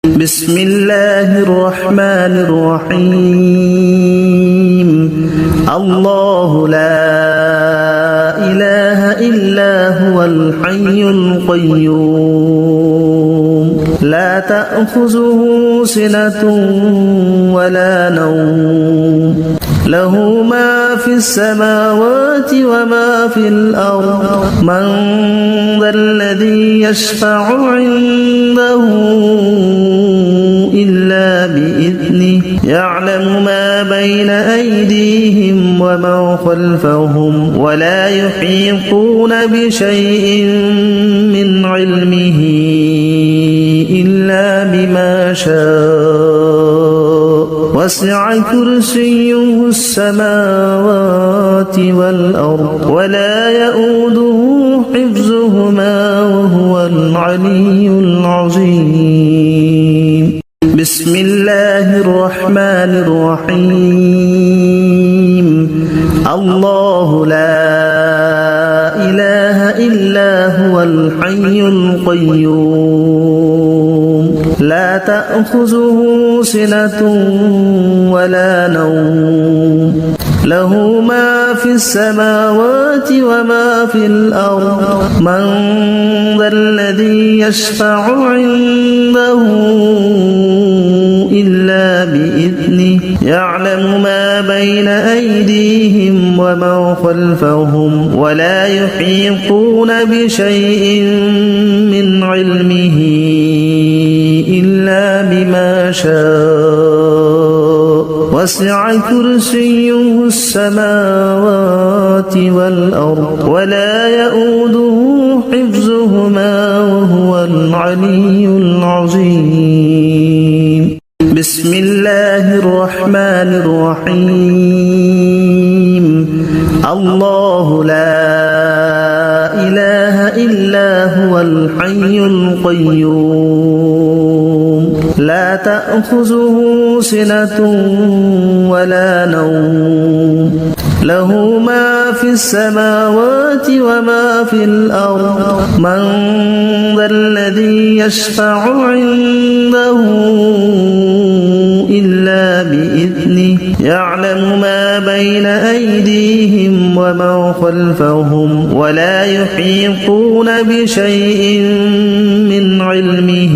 بسم الله الرحمن الرحيم الله لا إله إلا هو الحي القيوم لا تأخذه سنة ولا نوم له ما في السماوات وما في الأرض من ذا الذي يشفع عنده إلا بإذنه يعلم ما بين أيديهم وما خلفهم ولا يحيطون بشيء من علمه إلا بما شاء وسع كرسيه السماوات والأرض ولا يؤوده حفظهما وهو العلي العظيم بسم الله الرحمن الرحيم الله لا إله إلا هو الحي القيوم لا تأخذه سنة ولا نوم له ما في السماوات وما في الأرض من ذا الذي يشفع عنده إلا بإذنه يعلم ما بين أيديهم وما خلفهم ولا يحيطون بشيء من علمه إلا بما شاء وسع كرسيه السماوات والأرض ولا يؤوده حفظهما وهو العلي العظيم بسم الله الرحمن الرحيم الله لا إله إلا هو الحي القيوم لا تأخذه سنة ولا نوم له ما في السماوات وما في الأرض من ذا الذي يشفع عنده إلا بإذنه يعلم ما بين أيديهم وما خلفهم ولا يحيطون بشيء من علمه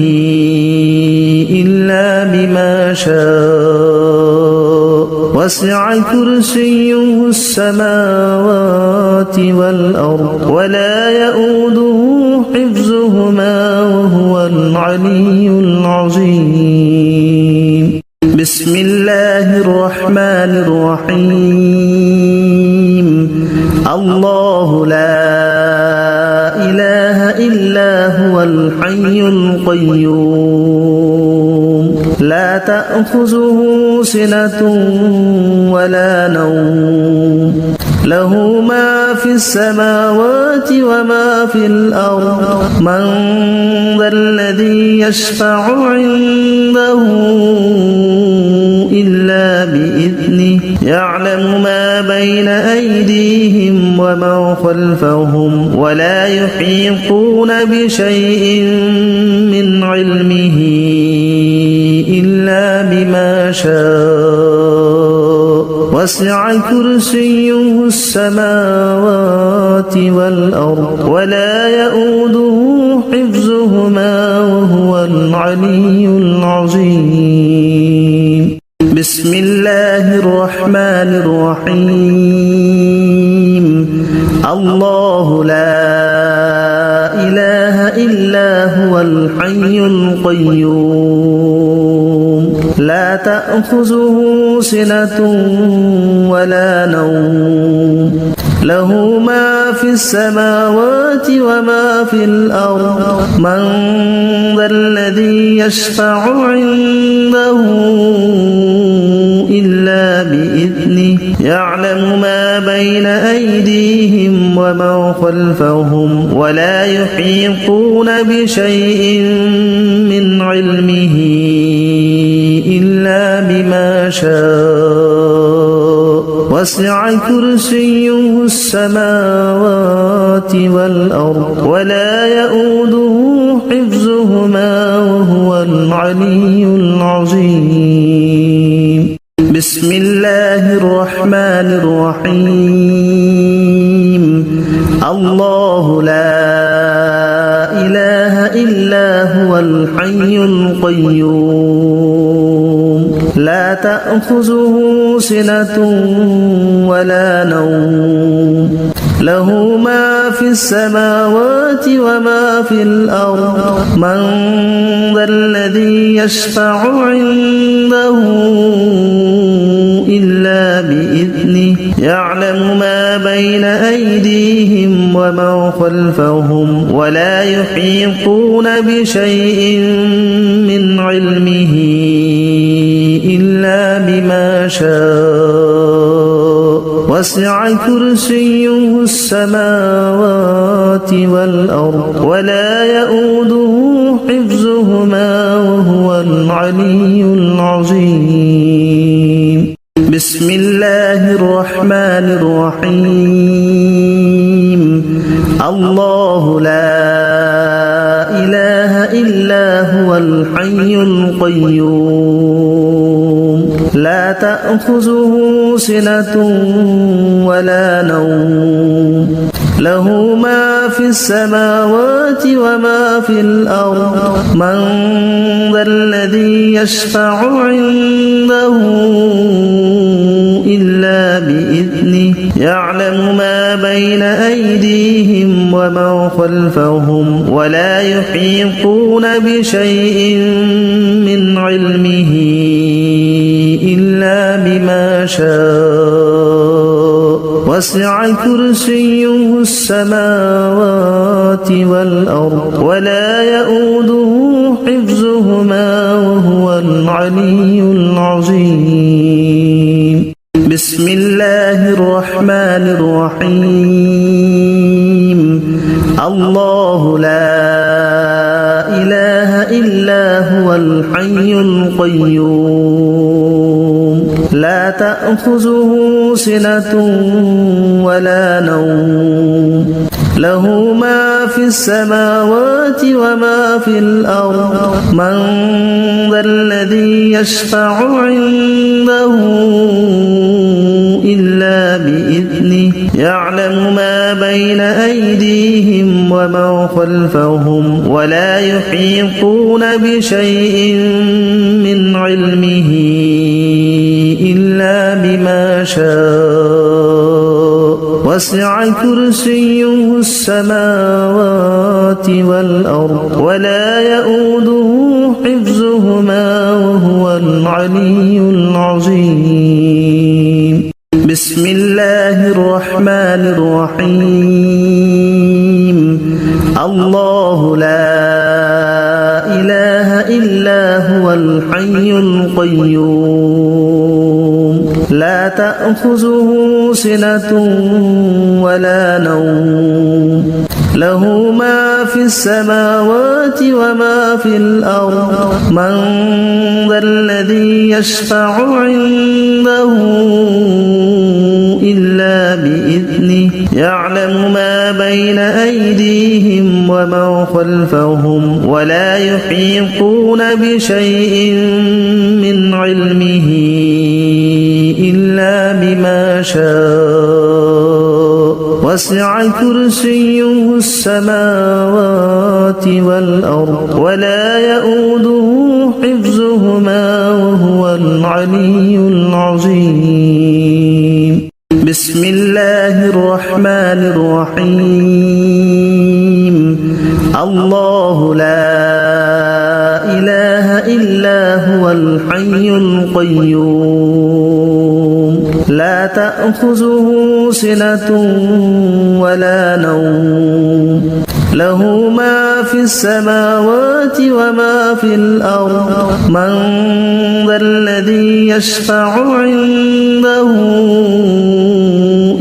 إلا بما شاء وسع كرسيه السماوات والأرض ولا يؤوده حفظهما وهو العلي العظيم بسم الله الرحمن الرحيم الله لا إله إلا هو الحي القيوم لا تأخذه سنة ولا نوم له ما في السماوات وما في الأرض من ذا الذي يشفع عنده إلا بإذنه يعلم ما بين أيديهم وما خلفهم ولا يحيطون بشيء من علمه إلا بما شاء وسع كرسيه السماوات والأرض ولا يؤوده حفظهما وهو العلي العظيم بسم الله الرحمن الرحيم الله لا إله إلا هو الحي القيوم لا تأخذه سنة ولا نوم له ما في السماوات وما في الأرض من ذا الذي يشفع عنده إلا بإذنه يعلم ما بين أيديهم وما خلفهم ولا يحيطون بشيء من علمه إلا بما شاء وسع كرسيه السماوات والأرض ولا يؤوده حفظهما وهو العلي العظيم بسم الله الرحمن الرحيم الله لا إله إلا هو الحي القيوم لا تأخذه سنة ولا نوم له ما في السماوات وما في الأرض من ذا الذي يشفع عنده إلا بإذنه يعلم ما بين أيديهم وما خلفهم ولا يحيطون بشيء من علمه إلا بما شاء وسع كرسيه السماوات والأرض ولا يؤوده حفظهما وهو العلي العظيم بسم الله الرحمن الرحيم الله لا إله إلا هو الحي القيوم لا تأخذه سنة ولا نوم له ما في السماوات وما في الأرض من ذا الذي يشفع عنده إلا بإذنه يعلم ما بين أيديهم وما خلفهم ولا يحيطون بشيء من علمه إلا بما شاء وسع كرسيه السماوات والأرض ولا يؤوده حفظهما وهو العلي العظيم بسم الله الرحمن الرحيم الله لا إله إلا هو الحي القيوم لا تأخذه سنة ولا نوم له ما في السماوات وما في الأرض من ذا الذي يشفع عنده إلا بإذنه يعلم ما بين أيديهم وما خلفهم ولا يحيطون بشيء من علمه إلا بما شاء وسع كرسيه السماوات والأرض ولا يؤوده حفظهما وهو العلي العظيم بسم الله الرحمن الرحيم الله لا إله إلا هو الحي القيوم لا تأخذه سنة ولا نوم له ما في السماوات وما في الأرض من ذا الذي يشفع عنده إلا بإذنه يعلم ما بين أيديهم وما خلفهم ولا يحيطون بشيء من علمه إلا بما شاء وسع كرسيه السماوات والأرض ولا يؤوده حفظهما وهو العلي العظيم بسم الله الرحمن الرحيم الله لا إله إلا هو الحي القيوم لا تأخذه سنة ولا نوم له ما في السماوات وما في الأرض من ذا الذي يشفع عنده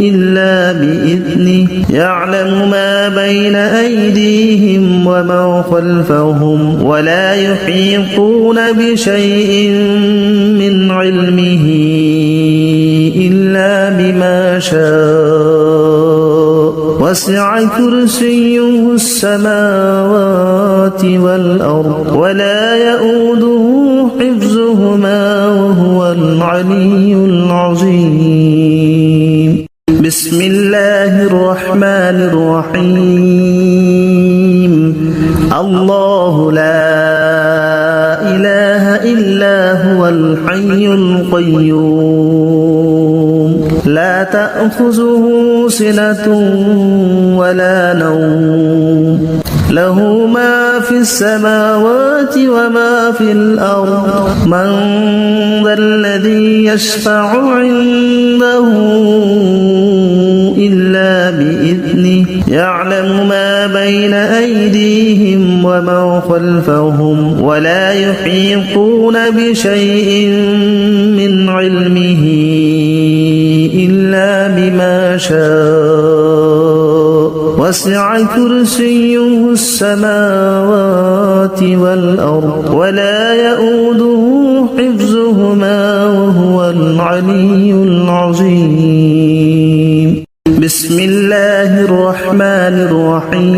إلا بإذنه يعلم ما بين أيديهم وما خلفهم ولا يحيطون بشيء من علمه إلا بما شاء وسع كرسيه السماوات والأرض ولا يؤوده حفظهما وهو العلي العظيم بسم الله الرحمن الرحيم الله لا إله إلا هو الحي القيوم لا تأخذه سنة ولا نوم له ما في السماوات وما في الأرض من ذا الذي يشفع عنده إلا بإذنه يعلم ما بين أيديهم وما خلفهم ولا يحيطون بشيء من علمه إلا بما شاء وسع كرسيه السماوات والأرض ولا يؤوده حفظهما وهو العلي العظيم بسم الله الرحمن الرحيم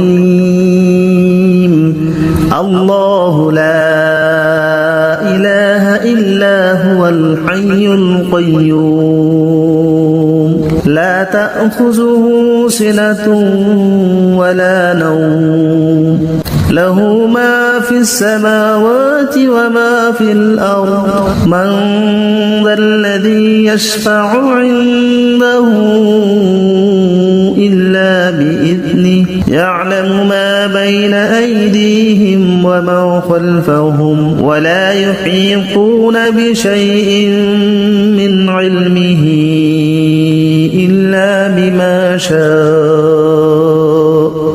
الله لا إله إلا هو الحي القيوم لا تأخذه سنة ولا نوم له ما في السماوات وما في الأرض من ذا الذي يشفع عنده إلا بإذنه يعلم ما بين أيديهم وما خلفهم ولا يحيطون بشيء من علمه إلا بما شاء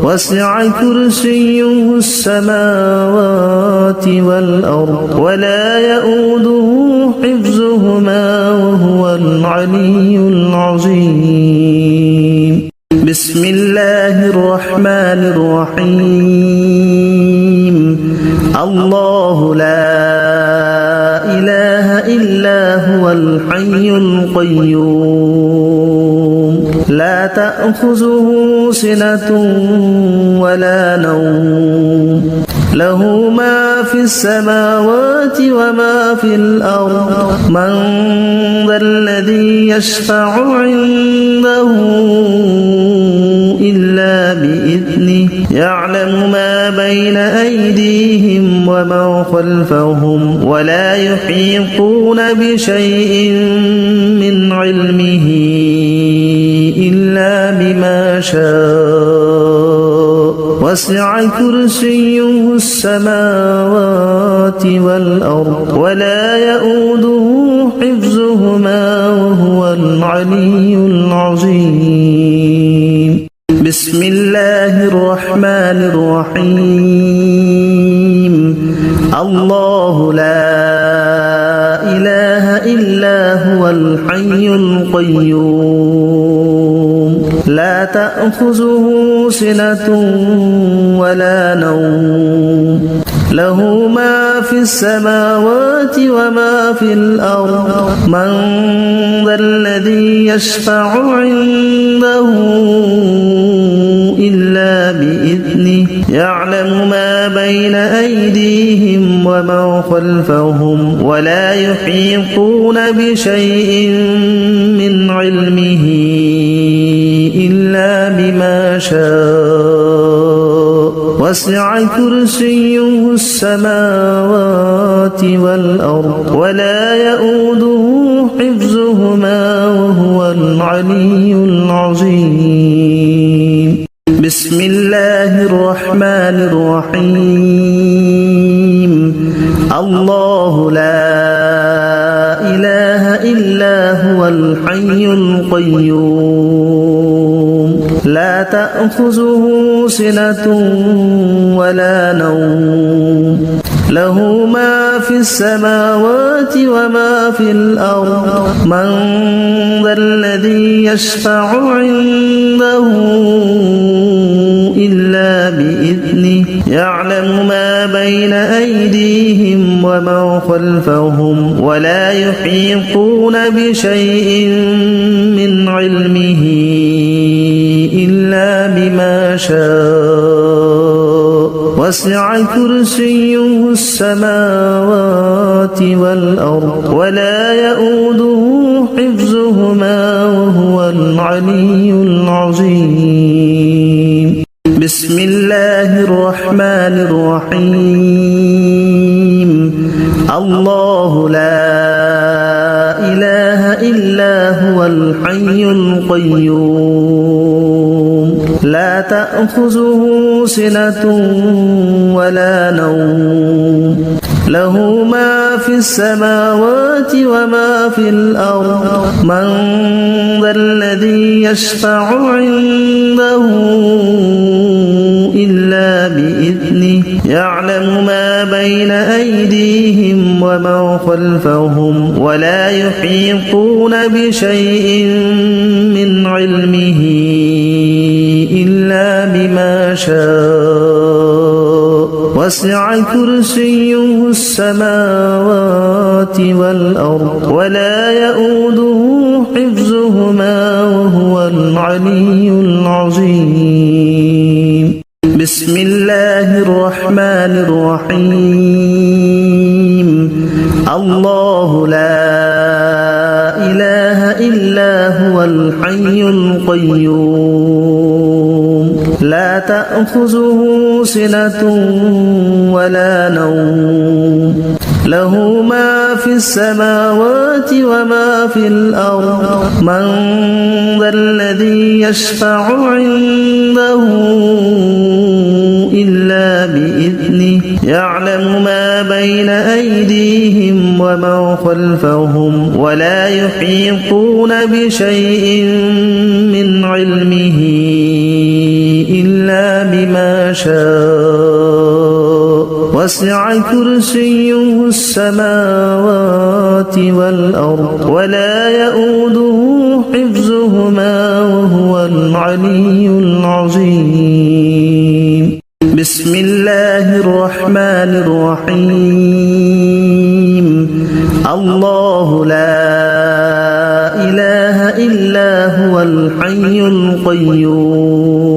وسع كرسيه السماوات والأرض ولا يؤوده حفظهما وهو العلي العظيم بسم الله الرحمن الرحيم الله لا إله إلا هو الحي القيوم لا تأخذه سنة ولا نوم له ما في السماوات وما في الأرض من ذا الذي يشفع عنده إلا بإذنه يعلم ما بين أيديهم وما خلفهم ولا يحيطون بشيء من علمه إلا بما شاء وسع كرسيه السماوات والأرض ولا يؤوده حفظهما وهو العلي العظيم بسم الله الرحمن الرحيم الله لا إله إلا هو الحي القيوم لا تأخذه سنة ولا نوم له ما في السماوات وما في الأرض من ذا الذي يشفع عنده إلا بإذنه يعلم ما بين أيديهم وما خلفهم ولا يحيطون بشيء من علمه إلا بما شاء وسع كرسيه السماوات والأرض ولا يؤوده حفظهما وهو العلي العظيم بسم الله الرحمن الرحيم الله لا إله إلا هو الحي القيوم لا تأخذه سنة ولا نوم له ما في السماوات وما في الأرض من ذا الذي يشفع عنده إلا بإذنه يعلم ما بين أيديهم وما ومن خلفهم ولا يحيطون بشيء من علمه إلا بما شاء وسع كرسيه السماوات والأرض ولا يؤوده حفظهما وهو العلي العظيم. بسم الله الرحمن الرحيم. الله لا إله إلا هو الحي القيوم لا تأخذه سنة ولا نوم له ما في السماوات وما في الأرض من ذا الذي يشفع عنده إلا بإذنه يعلم ما بين أيديهم وما خلفهم ولا يحيطون بشيء من علمه إلا بما شاء وسع كرسيه السماوات والأرض ولا يؤوده حفظهما وهو العلي العظيم. بسم الله الرحمن الرحيم. الله لا إله إلا هو الحي القيوم لا تأخذه سنة ولا نوم له ما في السماوات وما في الأرض من ذا الذي يشفع عنده إلا بإذنه يعلم ما بين أيديهم وما خلفهم ولا يحيطون بشيء من علمه إلا بما شاء وسع كرسيه السماوات والأرض ولا يؤوده حفظهما وهو العلي العظيم. بسم الله الرحمن الرحيم. الله لا إله إلا هو الحي القيوم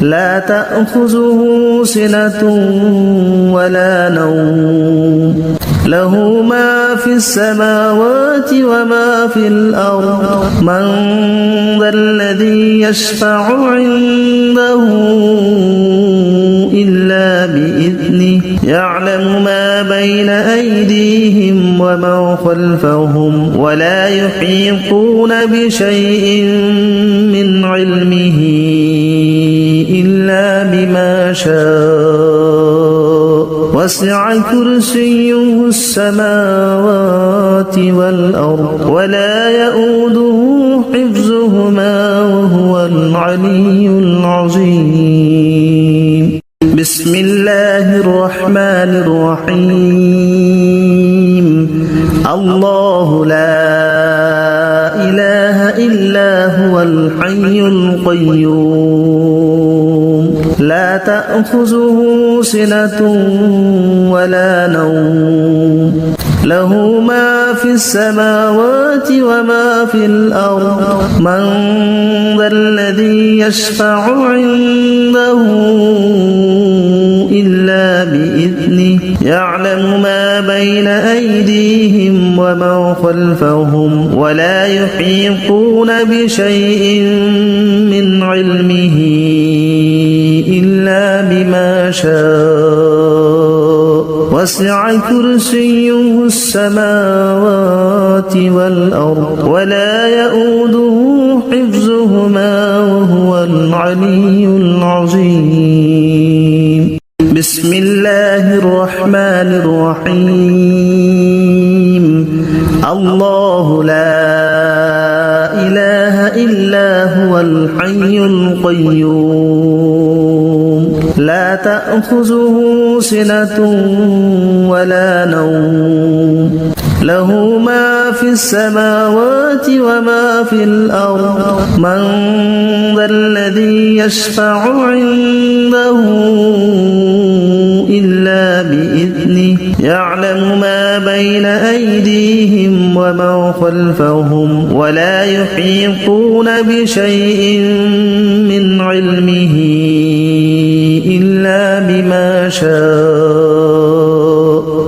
لا تأخذه سنة ولا نوم له ما في السماوات وما في الأرض من ذا الذي يشفع عنده إلا بإذنه يعلم ما بين أيديهم وما خلفهم ولا يحيطون بشيء من علمه إلا بما شاء وسع كرسيه السماوات والأرض ولا يؤوده حفظهما وهو العلي العظيم. بسم الله الرحمن الرحيم. الله لا إله إلا هو الحي القيوم لا تأخذه سنة ولا نوم له ما في السماوات وما في الأرض من ذا الذي يشفع عنده إلا بإذنه يعلم ما بين أيديهم وما خلفهم ولا يحيطون بشيء من علمه إلا بما شاء وسع كرسيه السماوات والأرض ولا يؤوده حفظهما وهو العلي العظيم. بسم الله الرحمن الرحيم. الله لا إله إلا هو الحي القيوم لا تأخذه سنة ولا نوم له ما في السماوات وما في الأرض من ذا الذي يشفع عنده إلا بإذنه يعلم ما بين أيديهم وما خلفهم ولا يحيطون بشيء من علمه إلا بما شاء وسع كرسيه السماوات والأرض ولا يؤوده حفظهما وهو العلي العظيم. بسم الله الرحمن الرحيم. الله لا إله إلا هو الحي القيوم لا تأخذه سنة ولا نوم له ما في السماوات وما في الأرض من ذا الذي يشفع عنده إلا بإذنه يعلم يعلم ما بين أيديهم وما خلفهم ولا يحيطون بشيء من علمه إلا بما شاء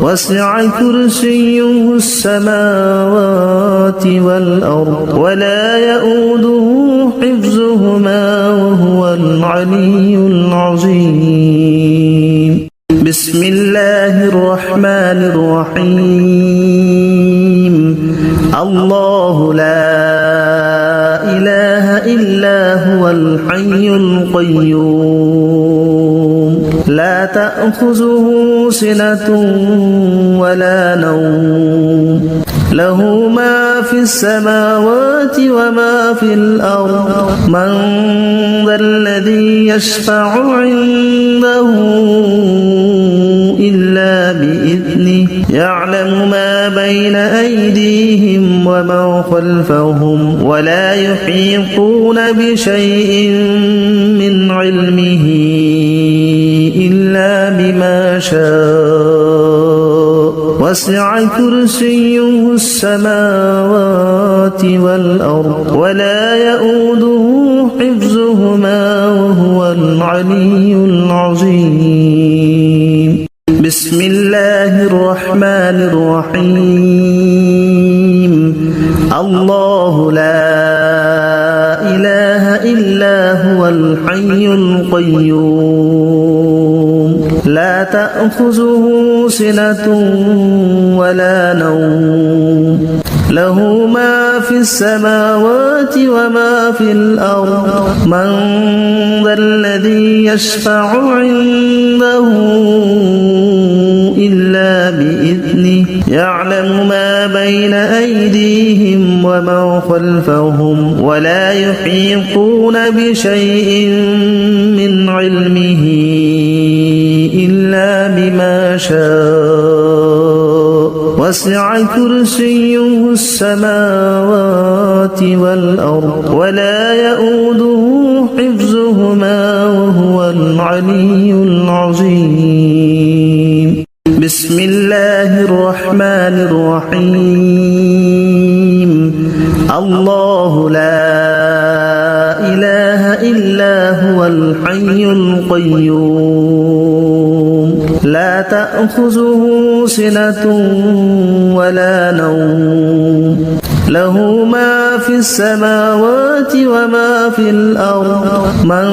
وسع كرسيه السماوات والأرض ولا يؤوده حفظهما وهو العلي العظيم بسم الله الرحمن الرحيم الله لا إله إلا هو الحي القيوم لا تأخذه سنة ولا نوم له ما في السماوات وما في الأرض من ذا الذي يشفع عنده إلا بإذنه يعلم ما بين أيديهم وما خلفهم ولا يحيطون بشيء من علمه إلا بما شاء وسع كرسيه السماوات والأرض ولا يؤوده حفظهما وهو العلي العظيم بسم الله الرحمن الرحيم الله لا إله إلا هو الحي القيوم لا تأخذه سنة ولا نوم له ما في السماوات وما في الأرض من ذا الذي يشفع عنده إلا بإذنه يعلم ما بين أيديهم وما خلفهم ولا يحيطون بشيء من علمه إلا بما شاء وسع كرسيه السماوات والأرض ولا يؤوده حفظهما وهو العلي العظيم بسم الله الرحمن الرحيم الله لا إله إلا هو الحي القيوم لا تأخذه سنة ولا نوم له ما في السماوات وما في الأرض من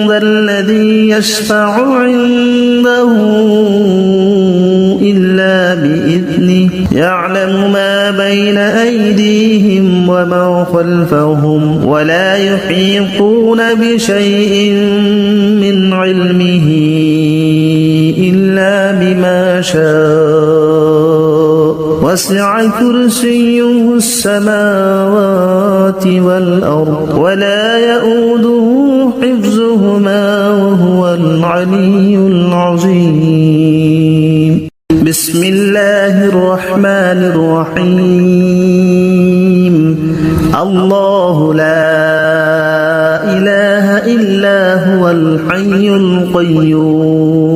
ذا الذي يشفع عنده إلا بإذنه يعلم ما بين أيديهم وما خلفهم ولا يحيطون بشيء من علمه إلا بما شاء وسع كرسيه السماوات والأرض ولا يؤوده حفظهما وهو العلي العظيم بسم الله الرحمن الرحيم الله لا إله إلا هو الحي القيوم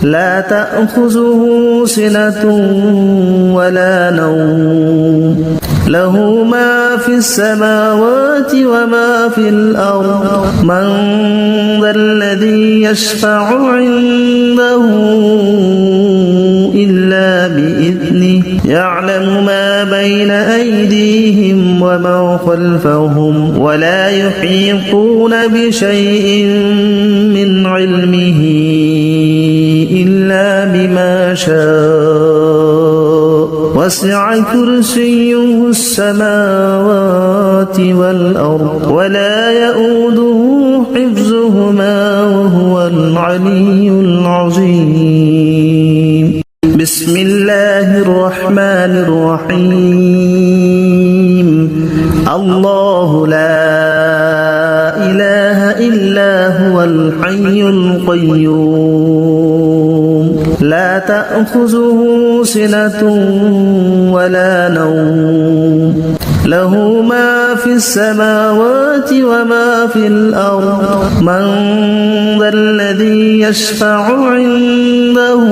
لا تأخذه سنة ولا نوم له ما في السماوات وما في الأرض من ذا الذي يشفع عنده إلا بإذنه يعلم ما بين أيديهم وما خلفهم ولا يحيطون بشيء من علمه إلا بما شاء وسع كرسيه السماوات والأرض ولا يؤوده حفظهما وهو العلي العظيم بسم الله الرحمن الرحيم الله لا إله إلا هو الحي القيوم لا تأخذه سنة ولا نوم له ما في السماوات وما في الأرض من ذا الذي يشفع عنده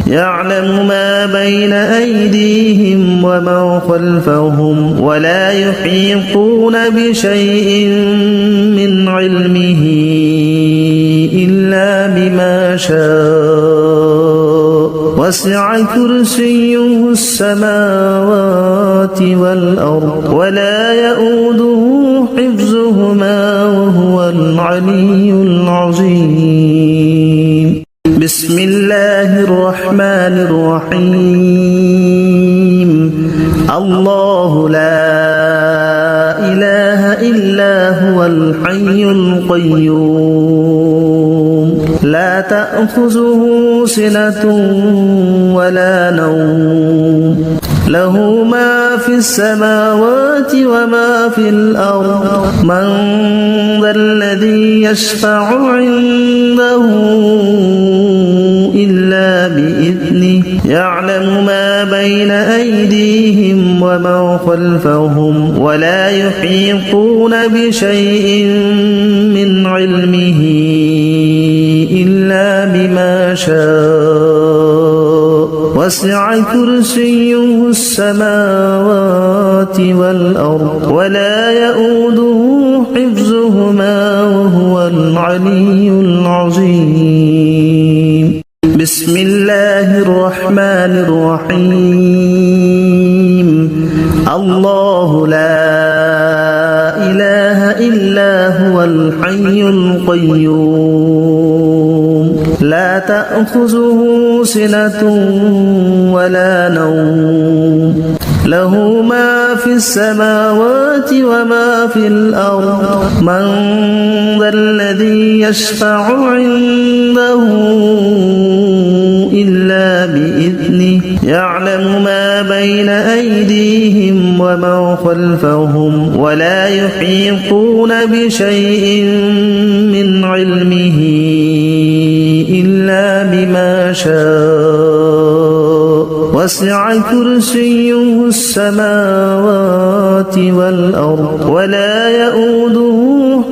يعلم ما بين أيديهم وما خلفهم ولا يحيطون بشيء من علمه إلا بما شاء وسع كرسيه السماوات والأرض ولا يؤوده حفظهما وهو العلي العظيم بسم الله الرحمن الرحيم الله لا إله إلا هو الحي القيوم لا تأخذه سنة ولا نوم له ما في السماوات وما في الأرض من ذا الذي يشفع عنده إلا بإذنه يعلم ما بين أيديهم وما خلفهم ولا يحيطون بشيء من علمه إلا بما شاء وسع كرسيه السماوات والأرض ولا يؤوده حفظهما وهو العلي العظيم بسم الله الرحمن الرحيم الله لا إله إلا هو الحي القيوم لا تأخذه سنة ولا نوم له ما في السماوات وما في الأرض من ذا الذي يشفع عنده إلا بإذنه يعلم ما بين أيديهم وما خلفهم ولا يحيطون بشيء من علمه إلا بما شاء وسع كرسيه السماوات والأرض ولا يؤوده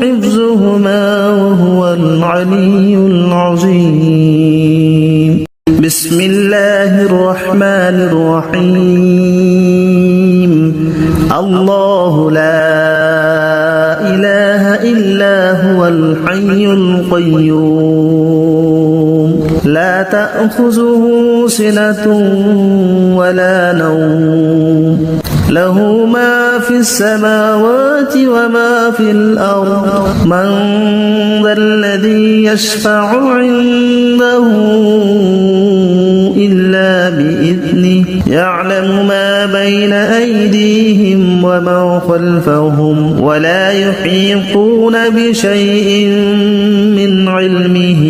حفظهما وهو العلي العظيم بسم الله الرحمن الرحيم الله لا إله إلا هو الحي القيوم لا تأخذه سنة ولا نوم له ما في السماوات وما في الأرض من ذا الذي يشفع عنده إلا بإذنه يعلم ما بين أيديهم وما خلفهم ولا يحيطون بشيء من علمه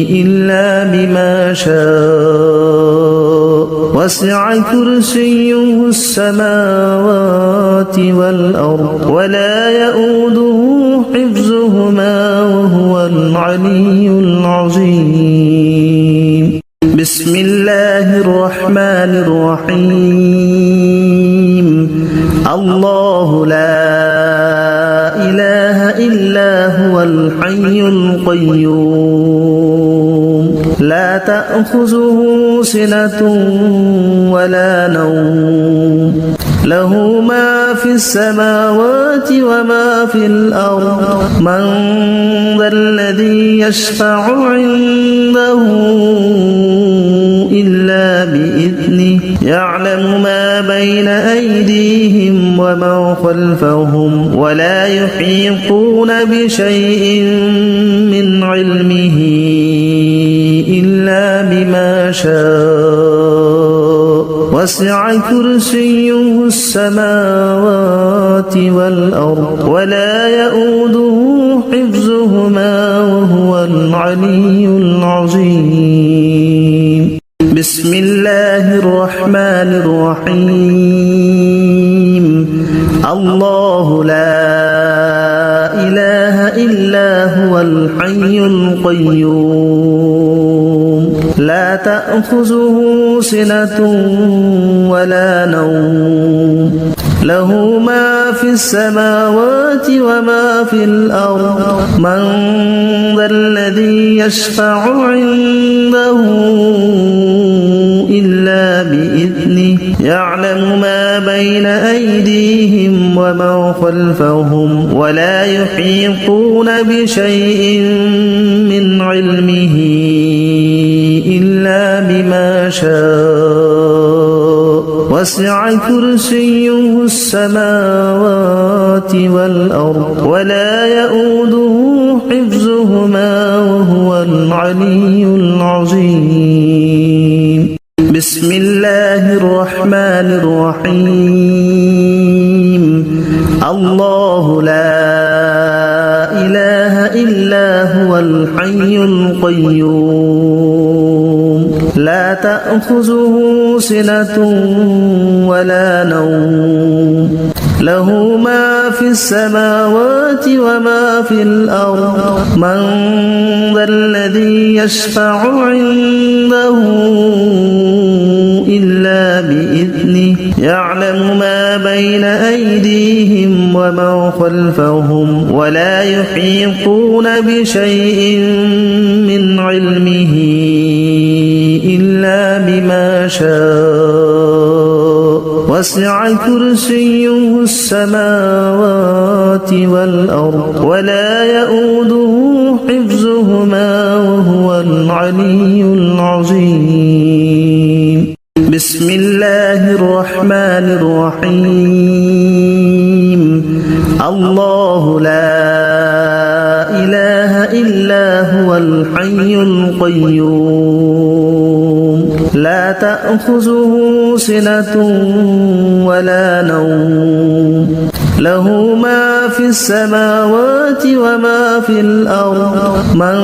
إلا بما شاء وسع كرسيه السماوات والأرض ولا يؤوده حفظهما وهو العلي العظيم بسم الله الرحمن الرحيم الله لا إله إلا هو الحي القيوم لا تأخذه سنة ولا نوم له ما في السماوات وما في الأرض من ذا الذي يشفع عنده إلا بإذنه يعلم ما بين أيديهم وما خلفهم ولا يحيطون بشيء من علمه إلا بما شاء وسع كرسيه السماوات والأرض ولا يؤوده حفظهما وهو العلي العظيم بسم الله الرحمن الرحيم الله لا إله إلا هو الحي القيوم لا تأخذه سنة ولا نوم له ما في السماوات وما في الأرض من ذا الذي يشفع عنده إلا بإذنه يعلم ما بين أيديهم وما خلفهم ولا يحيطون بشيء من علمه إلا بما شاء وسع كرسيه السماوات والأرض ولا يؤوده حفظهما وهو العلي العظيم بسم الله الرحمن الرحيم الله لا إله إلا هو الحي القيوم لا تأخذه سنة ولا نوم له ما في السماوات وما في الأرض من ذا الذي يشفع عنده إلا بإذنه يعلم ما بين أيديهم وما خلفهم ولا يحيطون بشيء من علمه إلا بما شاء وسع كرسيه السماوات والأرض ولا يؤوده حفظهما وهو العلي العظيم بسم الله الرحمن الرحيم الله لا إله إلا هو الحي القيوم لا تأخذه سنة ولا نوم له ما في السماوات وما في الأرض من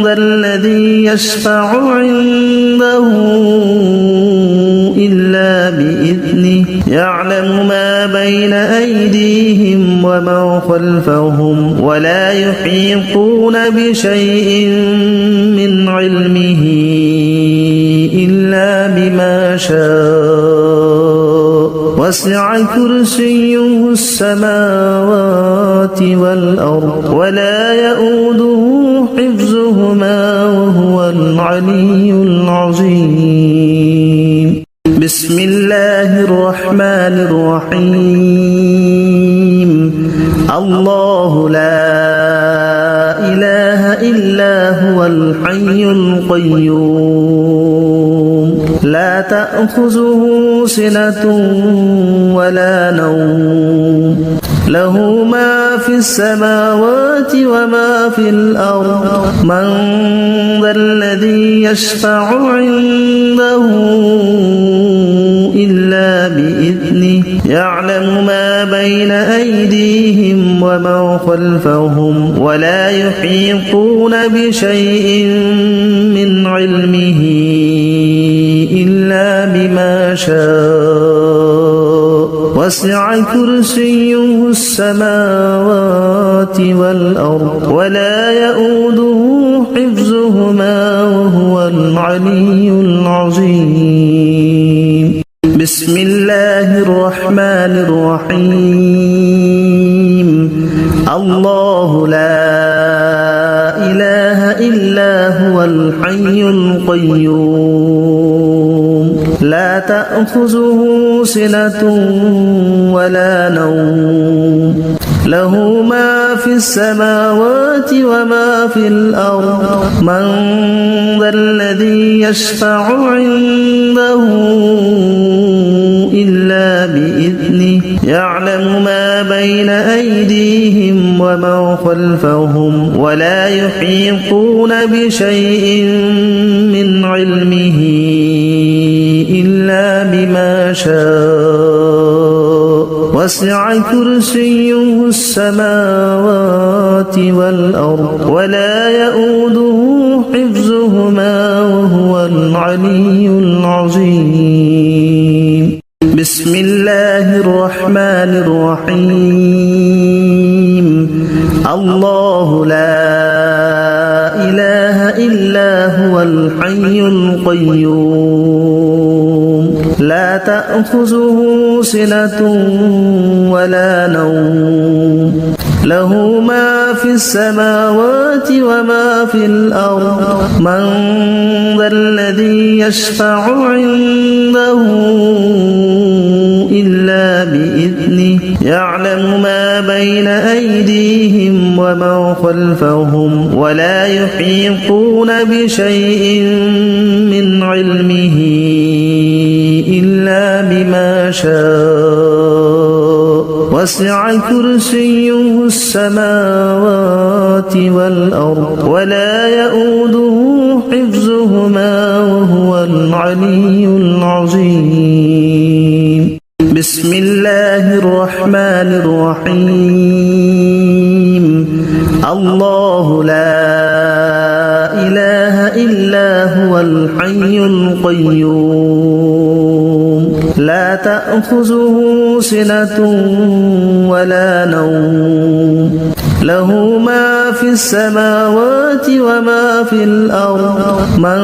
ذا الذي يشفع عنده إلا بإذنه يعلم ما بين أيديهم وما خلفهم ولا يحيطون بشيء من علمه إلا بما شاء وسع كرسيه السماوات والأرض ولا يؤوده حفظهما وهو العلي العظيم بسم الله الرحمن الرحيم الله لا إله إلا هو الحي القيوم لا تأخذه سنة ولا نوم له ما في السماوات وما في الأرض من ذا الذي يشفع عنده إلا بإذنه يعلم ما بين أيديهم وما خلفهم ولا يحيطون بشيء من علمه إلا بما شاء وسع كرسيه السماوات والأرض ولا يؤوده حفظهما وهو العلي العظيم بسم الله الرحمن الرحيم الله لا إله إلا هو الحي القيوم لا تأخذه سنة ولا نوم له ما في السماوات وما في الأرض من ذا الذي يشفع عنده إلا بإذنه يعلم ما بين أيديهم وما خلفهم ولا يحيطون بشيء من علمه إلا بما شاء وسع كرسيه السماوات والأرض ولا يؤوده حفظهما وهو العلي العظيم بسم الله الرحمن الرحيم الله لا إله إلا هو الحي القيوم لا تأخذه سنة ولا نوم له ما في السماوات وما في الأرض من ذا الذي يشفع عنده إلا بإذنه يعلم ما بين أيديهم وما خلفهم ولا يحيطون بشيء من علمه إلا بما شاء وسع كرسيه السماوات والأرض ولا يؤوده حفظهما وهو العلي العظيم بسم الله الرحمن الرحيم الله لا إله إلا هو الحي القيوم لا تأخذه سنة ولا نوم له ما في السماوات وما في الأرض من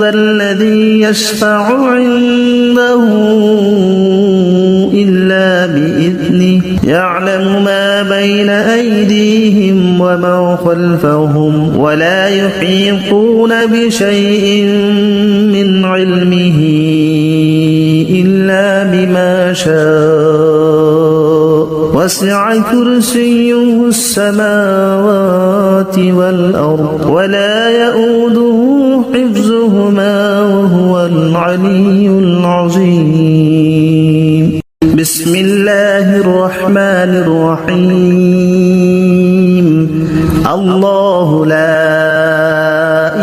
ذا الذي يشفع عنده إلا بإذنه يعلم ما بين أيديهم وما خلفهم ولا يحيطون بشيء من علمه إلا بما شاء وسع كرسيه السماوات والأرض ولا يؤوده حفظهما وهو العلي العظيم بسم الله الرحمن الرحيم الله لا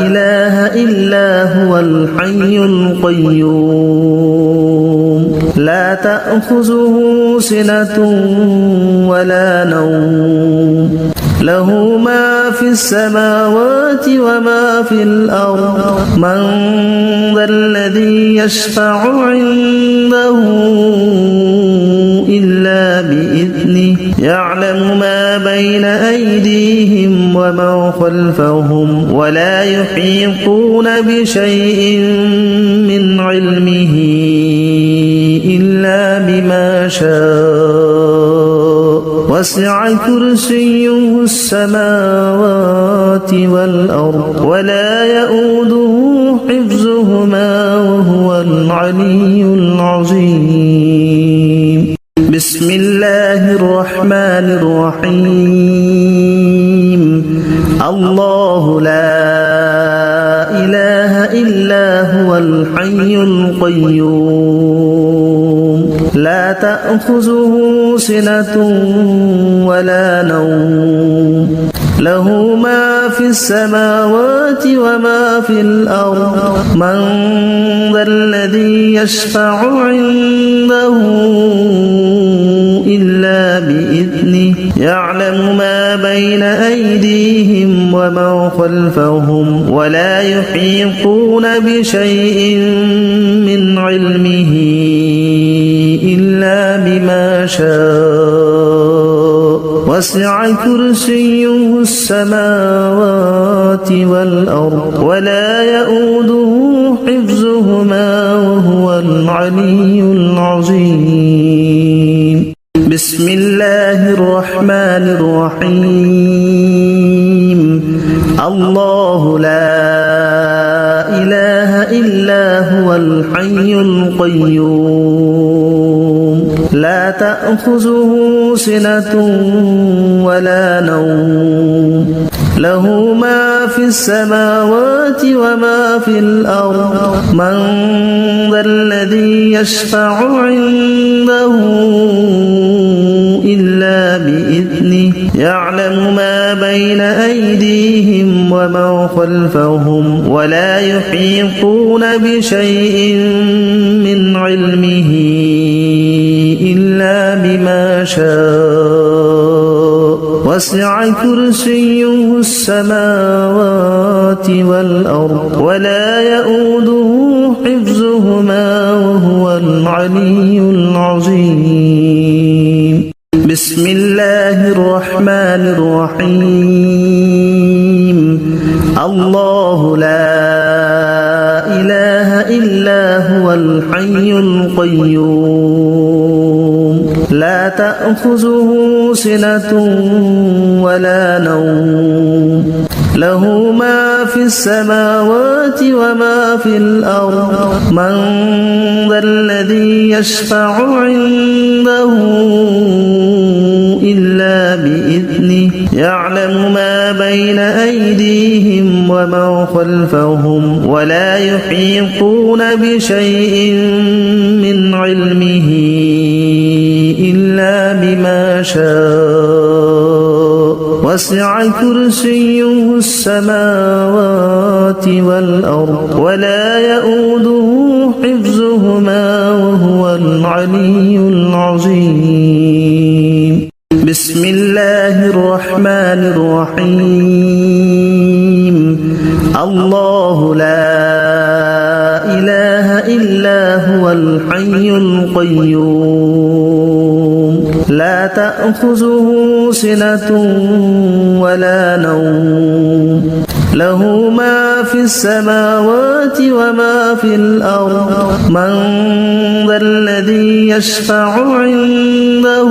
إله إلا هو الحي القيوم لا تأخذه سنة ولا نوم له ما في السماوات وما في الأرض من ذا الذي يشفع عنده إلا بإذنه يعلم ما بين أيديهم وما خلفهم ولا يحيطون بشيء من علمه إلا بما شاء وسع كرسيه السماوات والأرض ولا يؤوده حفظهما وهو العلي العظيم بسم الله الرحمن الرحيم الله لا إله إلا هو الحي القيوم لا تأخذه سنة ولا نوم له ما في السماوات وما في الأرض من ذا الذي يشفع عنده إلا بإذنه يعلم ما بين أيديهم وما خلفهم ولا يحيطون بشيء من علمه إلا بما شاء وسع كرسيه السماوات والأرض ولا يؤوده حفظهما وهو العلي العظيم بسم الله الرحمن الرحيم الله لا إله إلا هو الحي القيوم لا تأخذه سنة ولا نوم له ما في السماوات وما في الأرض من ذا الذي يشفع عنده إلا بإذنه يعلم ما بين أيديهم وما خلفهم ولا يحيطون بشيء من علمه إلا بما شاء وسع كرسيه السماوات والأرض ولا يؤوده حفظهما وهو العلي العظيم بسم الله الرحمن الرحيم الله لا إله إلا هو الحي القيوم لا تأخذه سنة ولا نوم له ما في السماوات وما في الأرض من ذا الذي يشفع عنده إلا بإذنه يعلم ما بين أيديهم وما خلفهم ولا يحيطون بشيء من علمه إلا بما شاء وسع كرسيه السماوات والأرض ولا يؤوده حفظهما وهو العلي العظيم بسم الله الرحمن الرحيم الله لا إله إلا هو الحي القيوم لا تأخذه سنة ولا نوم له ما في السماوات وما في الأرض من ذا الذي يشفع عنده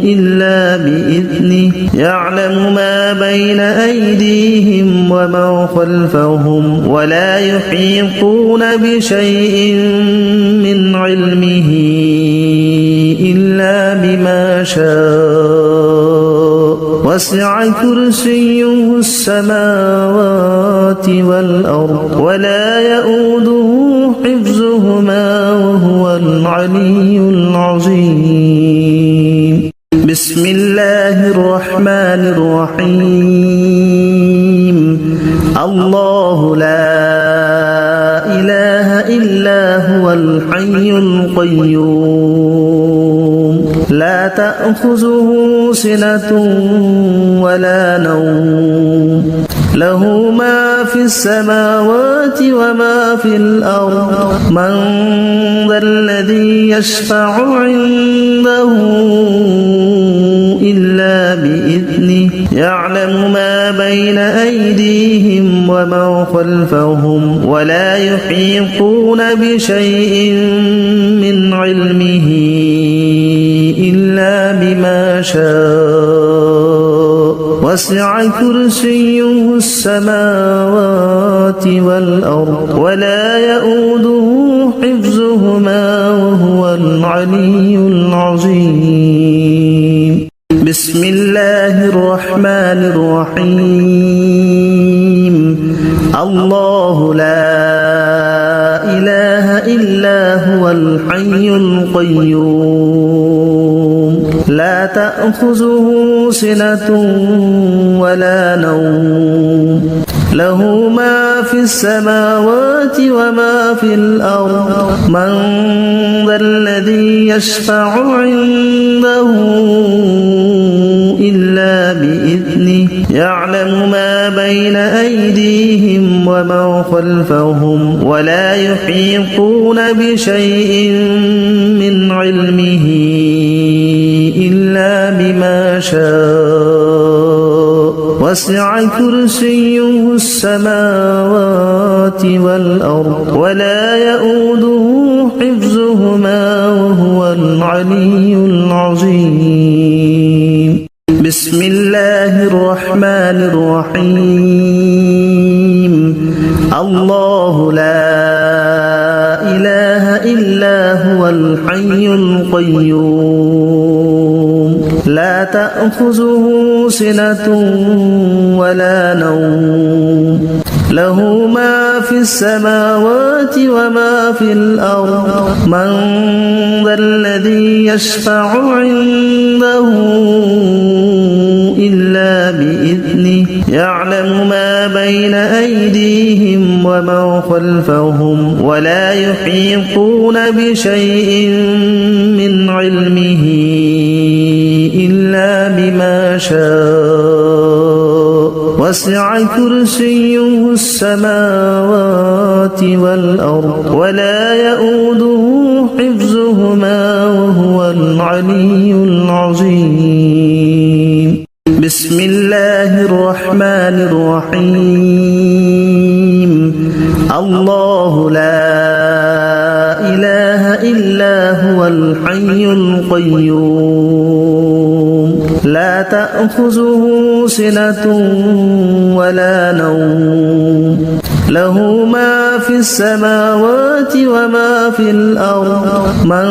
إلا بإذنه يعلم ما بين أيديهم وما خلفهم ولا يحيطون بشيء من علمه إلا بما شاء وسع كرسيه السماوات والأرض ولا يؤوده حفظهما وهو العلي العظيم بسم الله الرحمن الرحيم الله لا إله إلا هو الحي القيوم لا تأخذه سنة ولا نوم له ما في السماوات وما في الأرض من ذا الذي يشفع عنده إلا بإذنه يعلم ما بين أيديهم وما خلفهم ولا يحيطون بشيء من علمه إلا بما شاء وسع كرسيه السماوات والأرض ولا يؤوده حفظهما وهو العلي العظيم بسم الله الرحمن الرحيم الله لا إله إلا هو الحي القيوم لا تأخذه سنة ولا نوم له ما في السماوات وما في الأرض من ذا الذي يشفع عنده إلا بإذنه يعلم ما بين أيديهم وما خلفهم ولا يحيطون بشيء من علمه إلا بما شاء وسع كرسيه السماوات والأرض ولا يؤوده حفظهما وهو العلي العظيم بسم الله الرحمن الرحيم الله لا إله إلا هو الحي القيوم لا تأخذه سنة ولا نوم له ما في السماوات وما في الأرض من ذا الذي يشفع عنده إلا بإذنه يعلم ما بين أيديهم وما خلفهم ولا يحيطون بشيء من علمه إلا بما شاء وسع كرسيه السماوات والأرض ولا يؤوده حفظهما وهو العلي العظيم بسم الله الرحمن الرحيم الله لا إله إلا هو الحي القيوم لا تأخذه سنة ولا نوم له ما في السماوات وما في الأرض من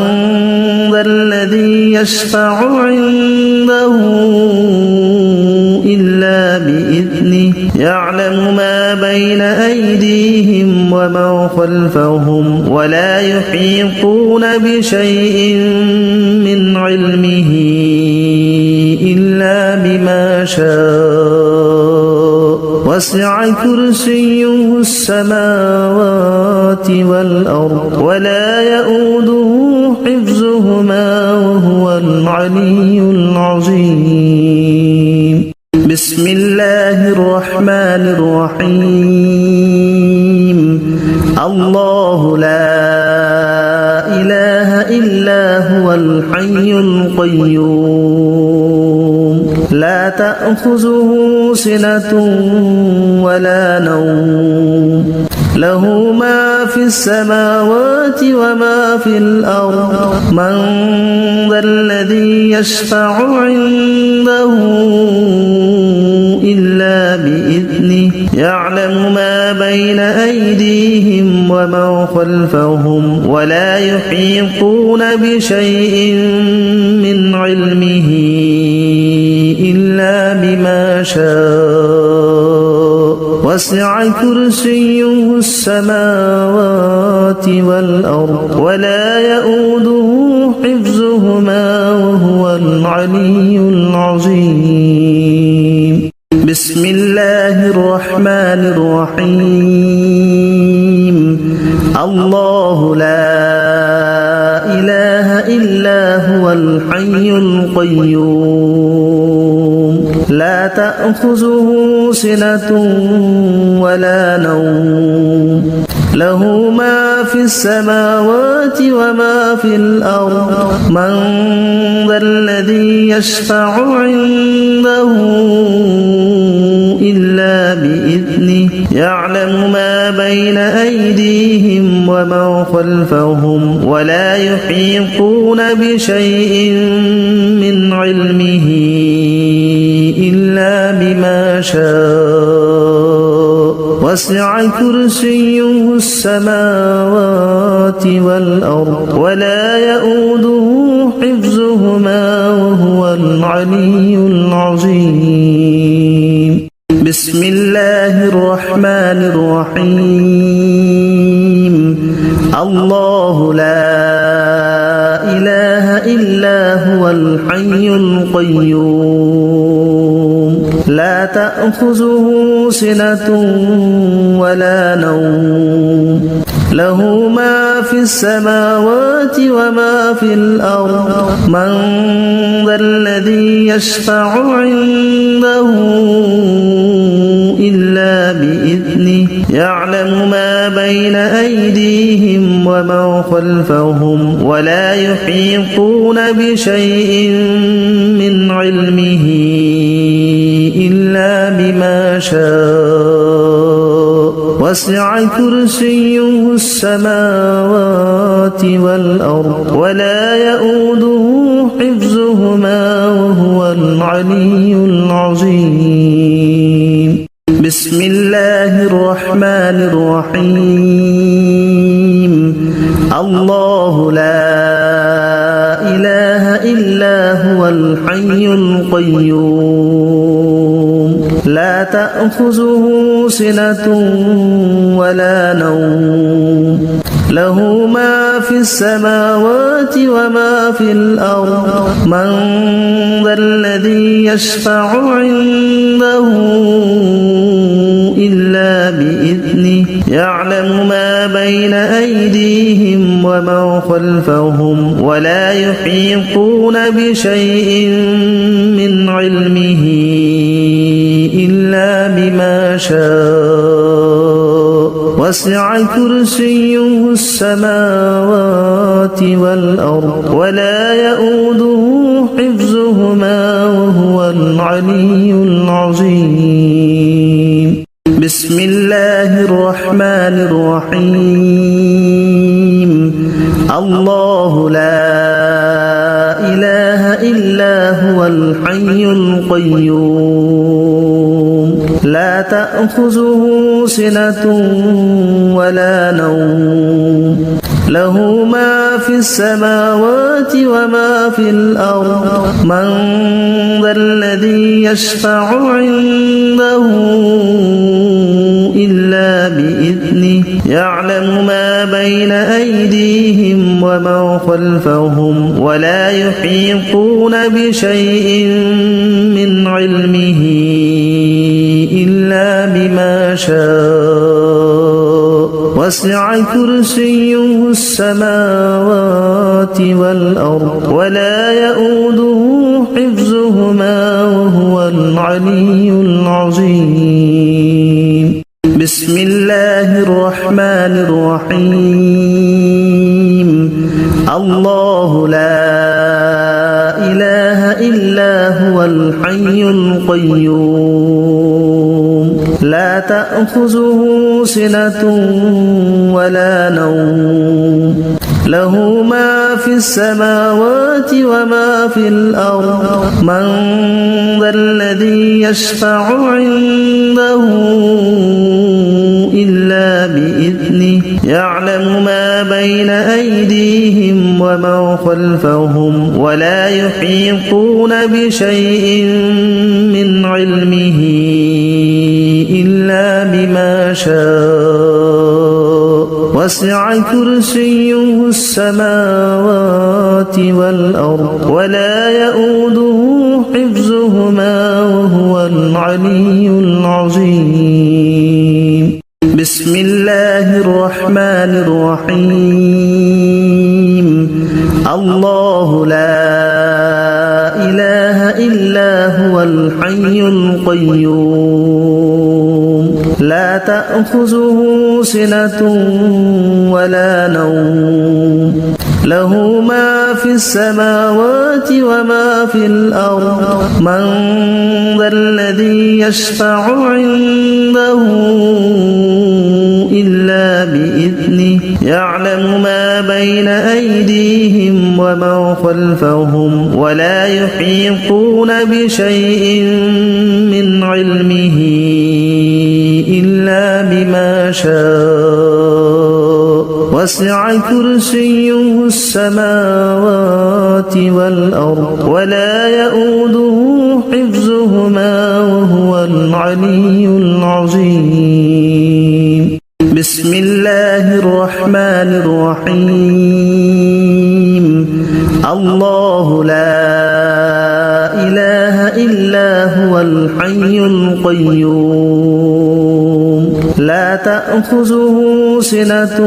ذا الذي يشفع عنده إلا بإذنه يعلم ما بين أيديهم وما خلفهم ولا يحيطون بشيء من علمه إلا بما شاء وسع كرسيه السماوات والأرض ولا يؤوده حفظهما وهو العلي العظيم بسم الله الرحمن الرحيم الله لا إله إلا هو الحي القيوم لا تأخذه سنة ولا نوم له ما في السماوات وما في الأرض من ذا الذي يشفع عنده إلا بإذنه يعلم ما بين أيديهم وما خلفهم ولا يحيطون بشيء من علمه إلا بما شاء وسع كرسيه السماوات والأرض ولا يؤوده حفظهما وهو العلي العظيم بسم الله الرحمن الرحيم الله لا إله إلا هو الحي القيوم لا تأخذه سنة ولا نوم له ما في السماوات وما في الأرض من ذا الذي يشفع عنده إلا بإذنه يعلم ما بين أيديهم وما خلفهم ولا يحيطون بشيء من علمه إلا بما شاء وسع كرسيه السماوات والأرض ولا يؤوده حفظهما وهو العلي العظيم بسم الله الرحمن الرحيم الله لا إله إلا هو الحي القيوم لا تأخذه سنة ولا نوم له ما في السماوات وما في الأرض من ذا الذي يشفع عنده إلا بإذنه يعلم ما بين أيديهم وما خلفهم ولا يحيطون بشيء من علمه إلا بما شاء وسع كرسيه السماوات والأرض ولا يؤوده حفظهما وهو العلي العظيم بسم الله الرحمن الرحيم الله لا إله إلا هو الحي القيوم لا تأخذه سنة ولا نوم له ما في السماوات وما في الأرض من ذا الذي يشفع عنده إلا بإذنه يعلم ما بين أيديهم وما خلفهم ولا يحيطون بشيء من علمه إلا بما شاء وسع كرسيه السماوات والأرض ولا يؤوده حفظهما وهو العلي العظيم بسم الله الرحمن الرحيم الله لا إله إلا هو الحي القيوم لا تأخذه سنة ولا نوم له ما في السماوات وما في الأرض من ذا الذي يشفع عنده إلا بإذنه يعلم ما بين أيديهم وما خلفهم ولا يحيطون بشيء من علمه إلا بما شاء وسع كرسيه السماوات والأرض ولا يؤوده حفظهما وهو العلي العظيم بسم الله الرحمن الرحيم الله لا إله إلا هو الحي القيوم لا تأخذه سنة ولا نوم له ما في السماوات وما في الأرض من ذا الذي يشفع عنده إلا بإذنه يعلم ما بين أيديهم وما خلفهم ولا يحيطون بشيء من علمه إلا بما شاء وسع كرسيه السماوات والأرض ولا يؤوده حفظهما وهو العلي العظيم بسم الله الرحمن الرحيم الله لا إله إلا هو الحي القيوم لا تأخذه سنة ولا نوم له ما في السماوات وما في الأرض من ذا الذي يشفع عنده إلا بإذنه يعلم ما بين أيديهم وما خلفهم ولا يحيطون بشيء من علمه إلا بما شاء وسع كرسيه السماوات والأرض ولا يؤوده حفظهما وهو العلي العظيم بسم الله الرحمن الرحيم الله لا إله إلا هو الحي القيوم لا تأخذه سنة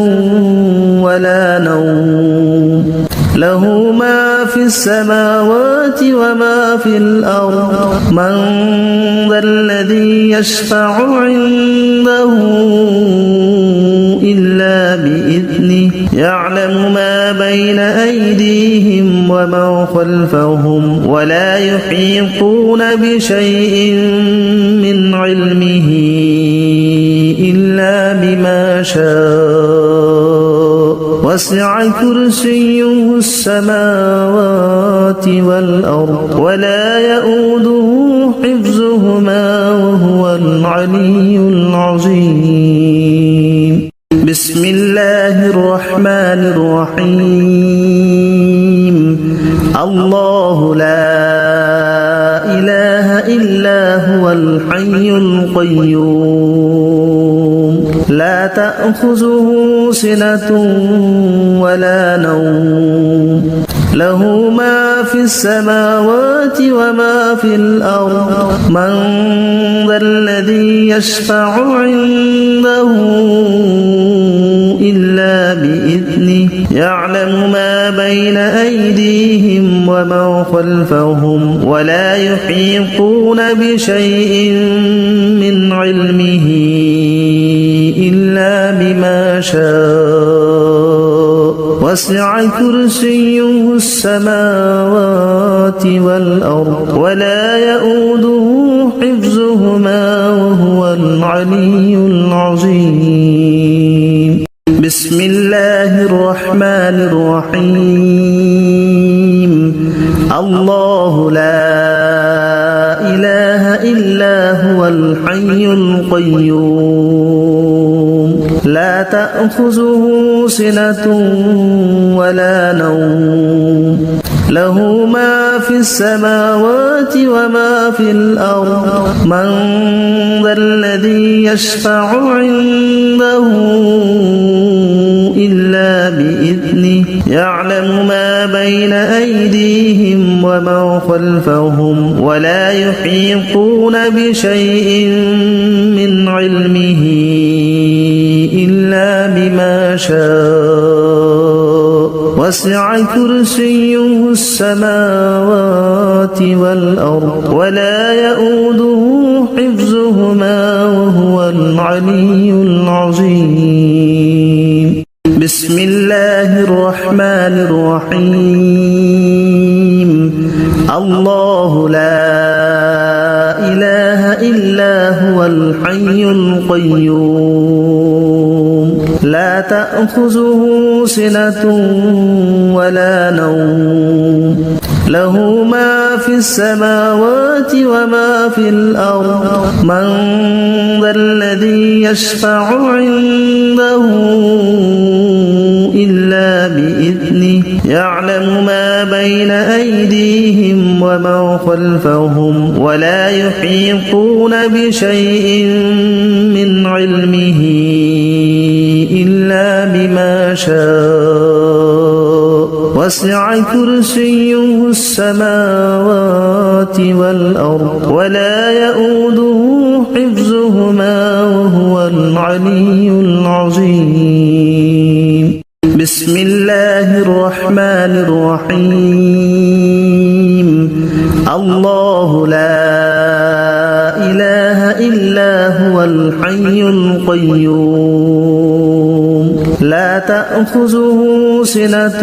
ولا نوم له ما في السماوات وما في الأرض من ذا الذي يشفع عنده إلا بإذنه يعلم ما بين أيديهم وما خلفهم ولا يحيطون بشيء من علمه إلا بما شاء وسع كرسيه السماوات والأرض ولا يؤوده حفظهما وهو العلي العظيم بسم الله الرحمن الرحيم الله لا إله إلا هو الحي القيوم لا تأخذه سنة ولا نوم له ما في السماوات وما في الأرض من ذا الذي يشفع عنده إلا بإذنه يعلم ما بين أيديهم وما خلفهم ولا يحيطون بشيء من علمه إلا بما شاء وسع كرسيه السماوات والأرض ولا يؤوده حفظهما وهو العلي العظيم بسم الله الرحمن الرحيم الله لا إله إلا هو الحي القيوم لا تأخذه سنة ولا نوم له ما في السماوات وما في الأرض من ذا الذي يشفع عنده إلا بإذنه يعلم ما بين أيديهم وما خلفهم ولا يحيطون بشيء من علمه إلا بما شاء وسع كرسيه السماوات والأرض ولا يؤوده حفظهما وهو العلي العظيم بسم الله الرحمن الرحيم الله لا إله إلا هو الحي القيوم لا تأخذه سنة ولا نوم له ما في السماوات وما في الأرض من ذا الذي يشفع عنده إلا بإذنه يعلم ما بين أيديهم وما خلفهم ولا يحيطون بشيء من علمه إلا بما شاء وسع كرسيه السماوات والأرض ولا يؤوده حفظهما وهو العلي العظيم بسم الله الرحمن الرحيم الله لا إله إلا هو الحي القيوم لا تأخذه سنة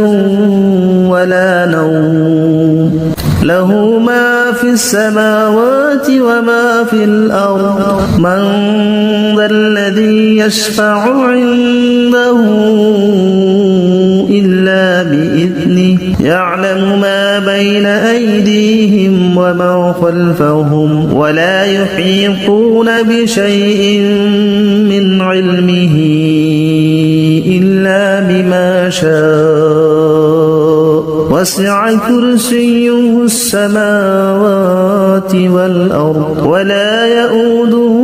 ولا نوم له ما في السماوات وما في الأرض من ذا الذي يشفع عنده إلا بإذنه يعلم ما بين أيديهم وما خلفهم ولا يحيطون بشيء من علمه إلا بما شاء وسع كرسيه السماوات والأرض ولا يؤوده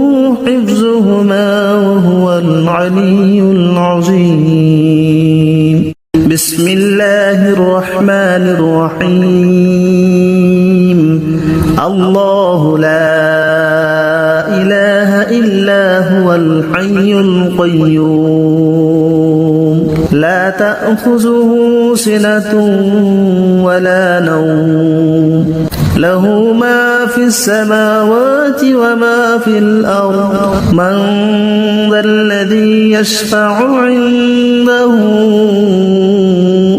حفظهما وهو العلي العظيم بسم الله الرحمن الرحيم الله لا إله إلا هو الحي القيوم لا تأخذه سنة ولا نوم له ما في السماوات وما في الأرض من ذا الذي يشفع عنده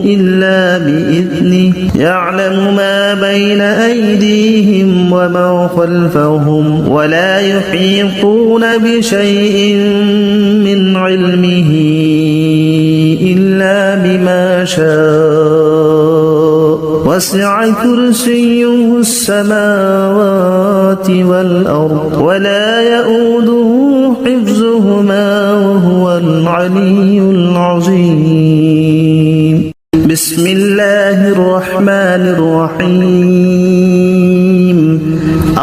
إلا بإذنه يعلم ما بين أيديهم وما خلفهم ولا يحيطون بشيء من علمه إلا بما شاء وسع كرسيه السماوات والأرض ولا يؤوده حفظهما وهو العلي العظيم بسم الله الرحمن الرحيم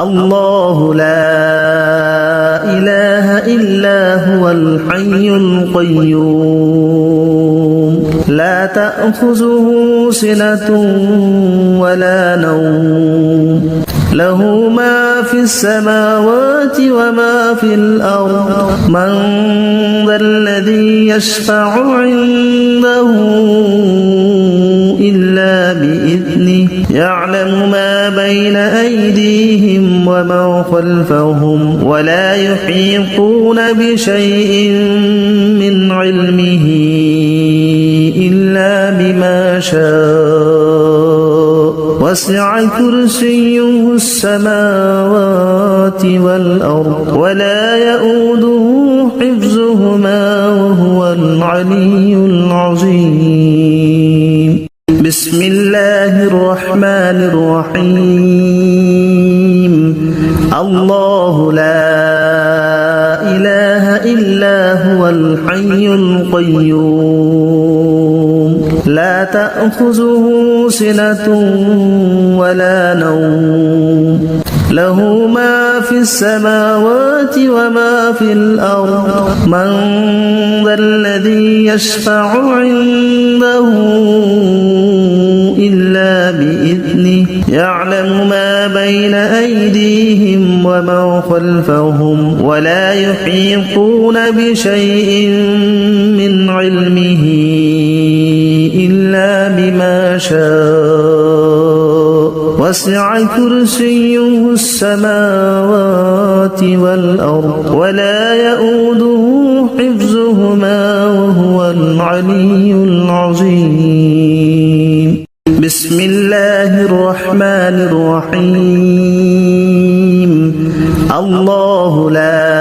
الله لا إله إلا هو الحي القيوم لا تأخذه سنة ولا نوم له ما في السماوات وما في الأرض من ذا الذي يشفع عنده إلا بإذنه يعلم ما بين أيديهم وما خلفهم ولا يحيطون بشيء من علمه إلا بما شاء وسع كرسيه السماوات والأرض ولا يؤوده حفظهما وهو العلي العظيم بسم الله الرحمن الرحيم الله لا إله إلا هو الحي القيوم لا تأخذه سنة ولا نوم له ما في السماوات وما في الأرض من ذا الذي يشفع عنده إلا بإذنه يعلم ما بين أيديهم وما خلفهم ولا يحيطون بشيء من علمه إلا بما شاء وسع كرسيه السماوات والأرض ولا يؤوده حفظهما وهو العلي العظيم بسم الله الرحمن الرحيم الله لا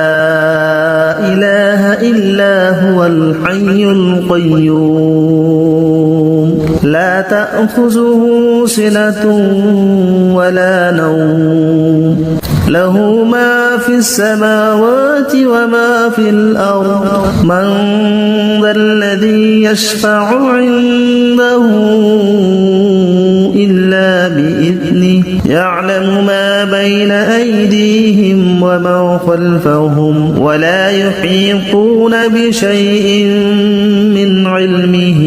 إله إلا هو الحي القيوم لا تأخذه سنة ولا نوم له ما في السماوات وما في الأرض من ذا الذي يشفع عنده إلا بإذنه يعلم ما بين أيديهم وما خلفهم ولا يحيطون بشيء من علمه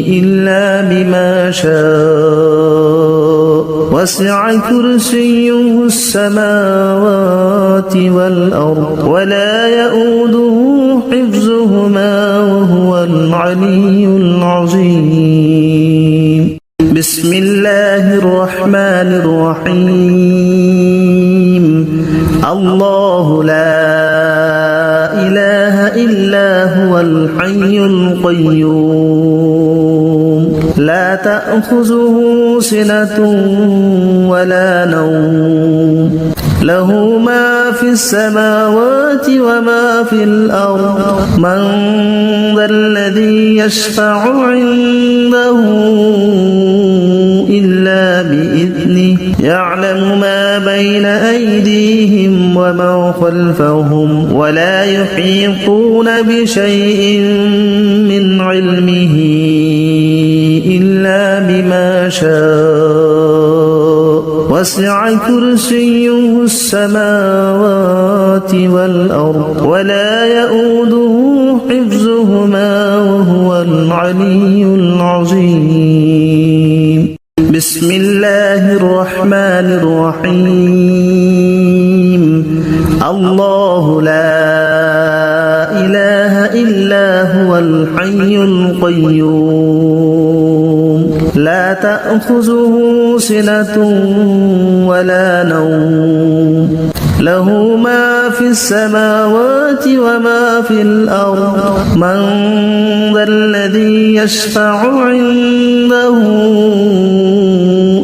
إلا بما شاء وسع كرسيه السماوات والأرض ولا يؤوده حفظهما وهو العلي العظيم بسم الله الرحمن الرحيم الله لا إله إلا هو الحي القيوم لا تأخذه سنة ولا نوم له ما في السماوات وما في الأرض من ذا الذي يشفع عنده إلا بإذنه يعلم ما بين أيديهم وما خلفهم ولا يحيطون بشيء من علمه إلا بما شاء وسع كرسيه السماوات والأرض ولا يؤوده حفظهما وهو العلي العظيم بسم الله الرحمن الرحيم الله لا إله إلا هو الحي القيوم لا تأخذه سنة ولا نوم له ما في السماوات وما في الأرض من ذا الذي يشفع عنده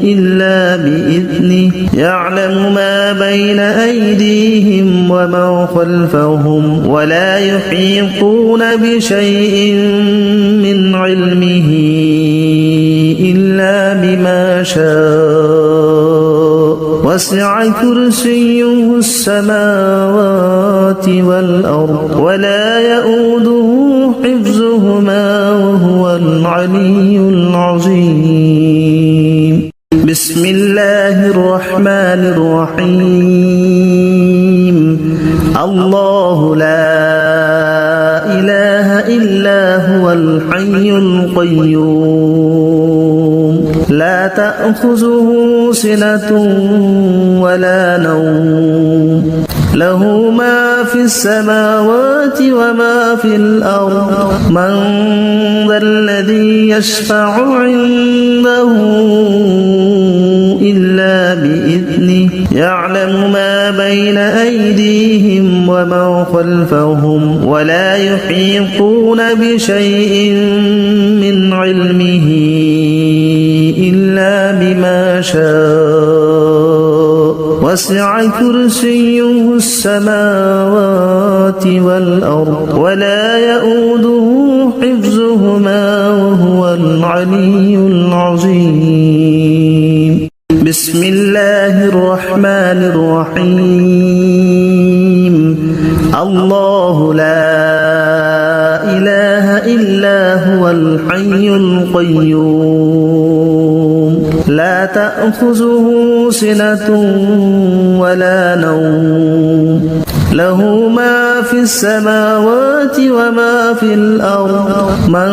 إلا بإذنه يعلم ما بين أيديهم وما خلفهم ولا يحيطون بشيء من علمه إلا بما شاء وسع كرسيه السماوات والأرض ولا يؤوده حفظهما وهو العلي العظيم بسم الله الرحمن الرحيم الله لا إله إلا هو الحي القيوم لا تأخذه سنة ولا نوم له ما في السماوات وما في الأرض من ذا الذي يشفع عنده إلا بإذنه يعلم ما بين أيديهم وما خلفهم ولا يحيطون بشيء من علمه إلا بما شاء وسع كرسيه السماوات والأرض ولا يؤوده حفظهما وهو العلي العظيم بسم الله الرحمن الرحيم الله لا إله إلا هو الحي القيوم لا تأخذه سنة ولا نوم له ما في السماوات وما في الأرض من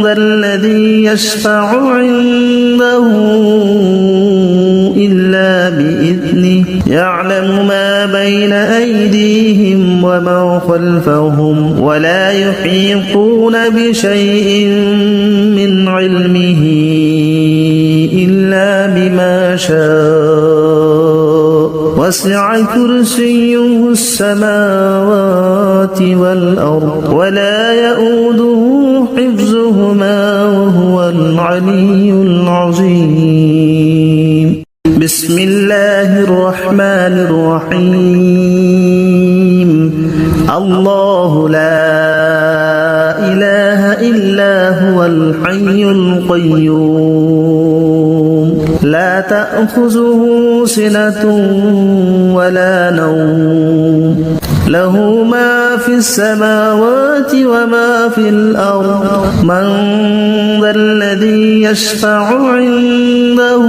ذا الذي يشفع عنده إلا بإذنه يعلم ما بين أيديهم وما خلفهم ولا يحيطون بشيء من علمه إلا بما شاء وسع كرسيه السماوات والأرض ولا يؤوده حفظهما وهو العلي العظيم بسم الله الرحمن الرحيم الله لا إله إلا هو الحي القيوم لا تأخذه سنة ولا نوم له ما في السماوات وما في الأرض من ذا الذي يشفع عنده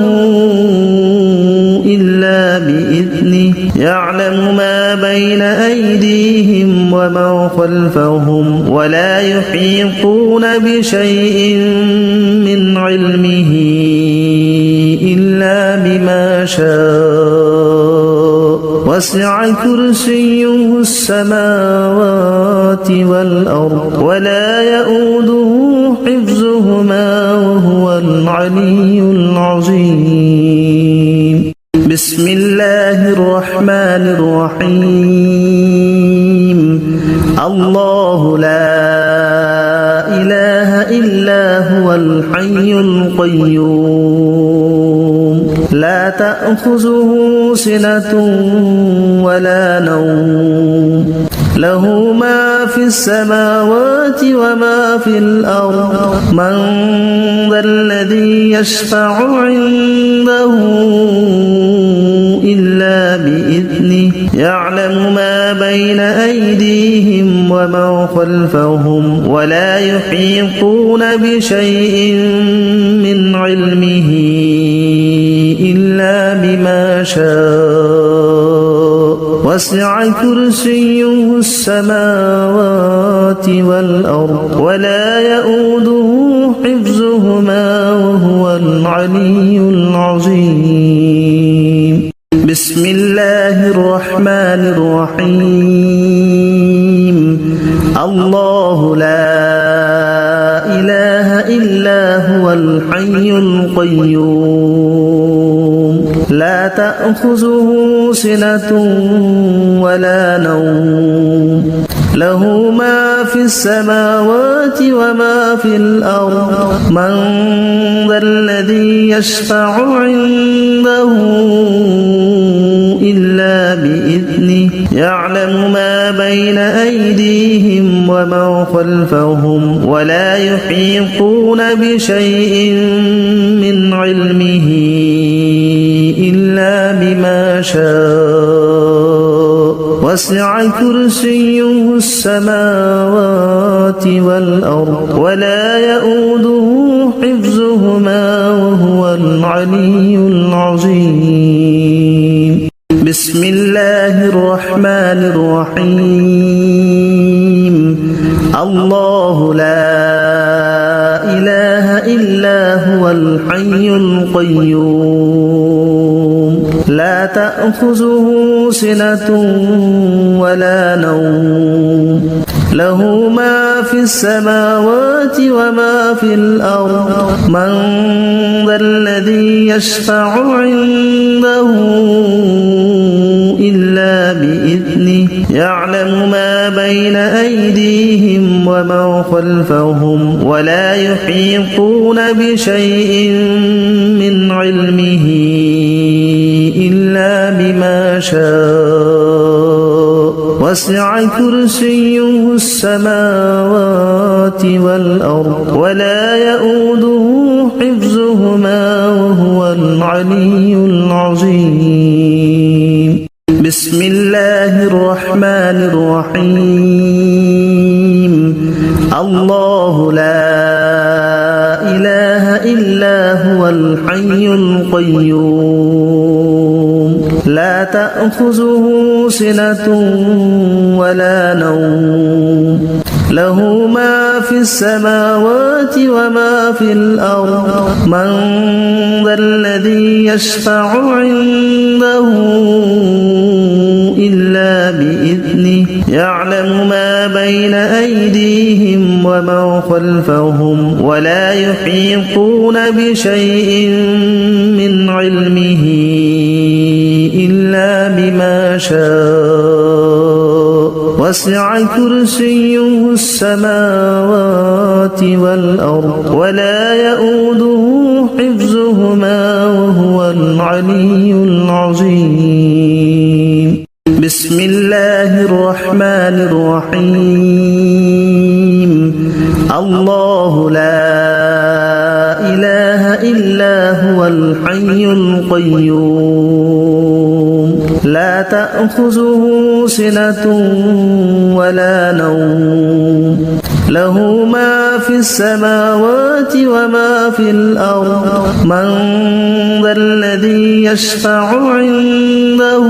إلا بإذنه يعلم ما بين أيديهم وما خلفهم ولا يحيطون بشيء من علمه إلا بما شاء وسع كرسيه السماوات والأرض ولا يؤوده حفظهما وهو العلي العظيم بسم الله الرحمن الرحيم الله لا إله إلا هو الحي القيوم لا تأخذه سنة ولا نوم له ما في السماوات وما في الأرض من ذا الذي يشفع عنده إلا بإذنه يعلم ما بين أيديهم وما خلفهم ولا يحيطون بشيء من علمه إلا بما شاء وسع كرسيه السماوات والأرض ولا يؤوده حفظهما وهو العلي العظيم بسم الله الرحمن الرحيم الله لا إله إلا هو الحي القيوم لا تأخذه سنة ولا نوم له ما في السماوات وما في الأرض من ذا الذي يشفع عنده إلا بإذنه يعلم ما بين أيديهم وما خلفهم ولا يحيطون بشيء من علمه إلا بما شاء وسع كرسيه السماوات والأرض ولا يؤوده حفظهما وهو العلي العظيم بسم الله الرحمن الرحيم الله لا إله إلا هو الحي القيوم لا تأخذه سنة ولا نوم له ما في السماوات وما في الأرض من ذا الذي يشفع عنده إلا بإذنه يعلم ما بين أيديهم وما خلفهم ولا يحيطون بشيء من علمه إلا بما شاء وسع كرسيه السماوات والأرض ولا يؤوده حفظهما وهو العلي العظيم. بسم الله الرحمن الرحيم. الله لا إله إلا هو الحي القيوم لا تأخذه سنة ولا نوم له ما في السماوات وما في الأرض من ذا الذي يشفع عنده إلا بإذنه يعلم ما بين أيديهم وما خلفهم ولا يحيطون بشيء من علمه إلا بما شاء وسع كرسيه السماوات والأرض ولا يؤوده حفظهما وهو العلي العظيم. بسم الله الرحمن الرحيم. الله لا إله إلا هو الحي القيوم لا تأخذه سنة ولا نوم له ما في السماوات وما في الأرض من ذا الذي يشفع عنده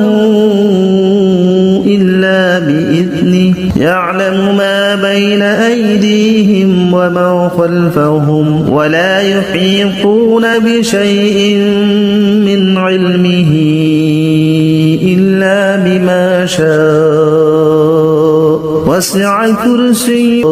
إلا بإذنه يعلم ما بين أيديهم وما خلفهم ولا يحيطون بشيء من علمه إلا بما شاء وسع كرسيه